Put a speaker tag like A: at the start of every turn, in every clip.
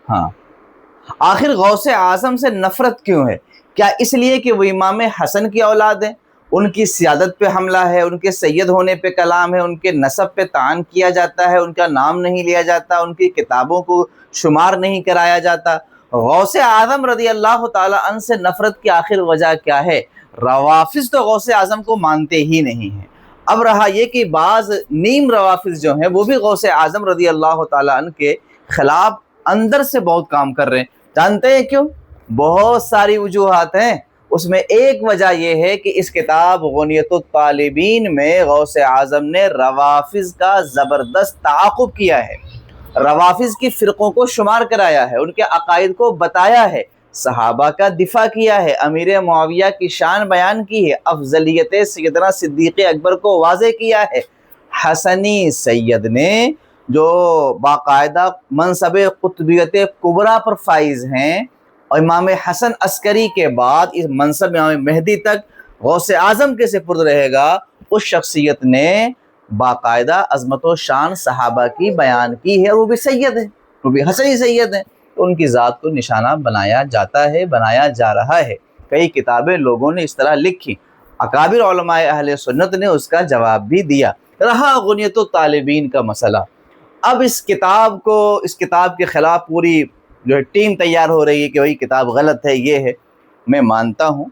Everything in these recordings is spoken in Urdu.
A: ہاں، آخر غوث اعظم سے نفرت کیوں ہے؟ کیا اس لیے کہ وہ امام حسن کی اولاد ہیں، ان کی سیادت پہ حملہ ہے، ان کے سید ہونے پہ کلام ہے، ان کے نسب پہ طعن کیا جاتا ہے، ان کا نام نہیں لیا جاتا، ان کی کتابوں کو شمار نہیں کرایا جاتا؟ غوث اعظم رضی اللہ تعالی عنہ سے نفرت کی آخر وجہ کیا ہے؟ روافظ تو غوث اعظم کو مانتے ہی نہیں ہیں۔ اب رہا یہ کہ بعض نیم روافظ جو ہیں وہ بھی غوث اعظم رضی اللہ تعالی عنہ کے خلاف اندر سے بہت کام کر رہے ہیں۔ جانتے ہیں کیوں؟ بہت ساری وجوہات ہیں، اس میں ایک وجہ یہ ہے کہ اس کتاب غنیۃ الطالبین میں غوث اعظم نے روافظ کا زبردست تعاقب کیا ہے، روافظ کی فرقوں کو شمار کرایا ہے، ان کے عقائد کو بتایا ہے، صحابہ کا دفاع کیا ہے، امیر معاویہ کی شان بیان کی ہے، افضلیت سیدنا صدیق اکبر کو واضح کیا ہے۔ حسنی سید نے جو باقاعدہ منصب قطبیت کبریٰ پر فائز ہیں، اور امام حسن عسکری کے بعد اس منصب امام مہدی تک غوث اعظم کے سپرد رہے گا، اس شخصیت نے باقاعدہ عظمت و شان صحابہ کی بیان کی ہے، اور وہ بھی سید ہیں، وہ بھی حسنی سید ہیں، تو ان کی ذات کو نشانہ بنایا جاتا ہے، بنایا جا رہا ہے۔ کئی کتابیں لوگوں نے اس طرح لکھی، اکابر علماء اہل سنت نے اس کا جواب بھی دیا۔ رہا غنیۃ الطالبین کا مسئلہ، اب اس کتاب کے خلاف پوری جو ہے ٹیم تیار ہو رہی ہے کہ وہی کتاب غلط ہے، یہ ہے۔ میں مانتا ہوں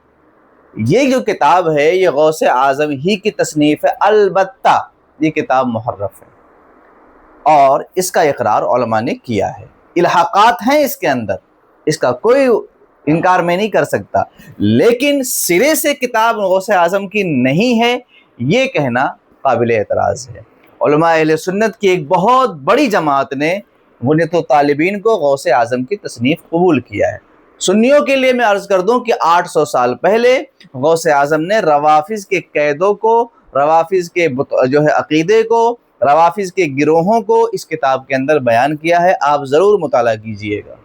A: یہ جو کتاب ہے یہ غوث اعظم ہی کی تصنیف ہے، البتہ یہ کتاب محرف ہے اور اس کا اقرار علماء نے کیا ہے، الحاقات ہیں اس کے اندر، اس کا کوئی انکار میں نہیں کر سکتا، لیکن سرے سے کتاب غوث اعظم کی نہیں ہے یہ کہنا قابل اعتراض ہے۔ علماء اہل سنت کی ایک بہت بڑی جماعت نے غنیۃ الطالبین کو غوث اعظم کی تصنیف قبول کیا ہے۔ سنیوں کے لیے میں عرض کر دوں کہ 800 سال پہلے غوث اعظم نے روافظ کے قیدوں کو، روافظ کے جو ہے عقیدے کو، روافظ کے گروہوں کو اس کتاب کے اندر بیان کیا ہے، آپ ضرور مطالعہ کیجئے گا۔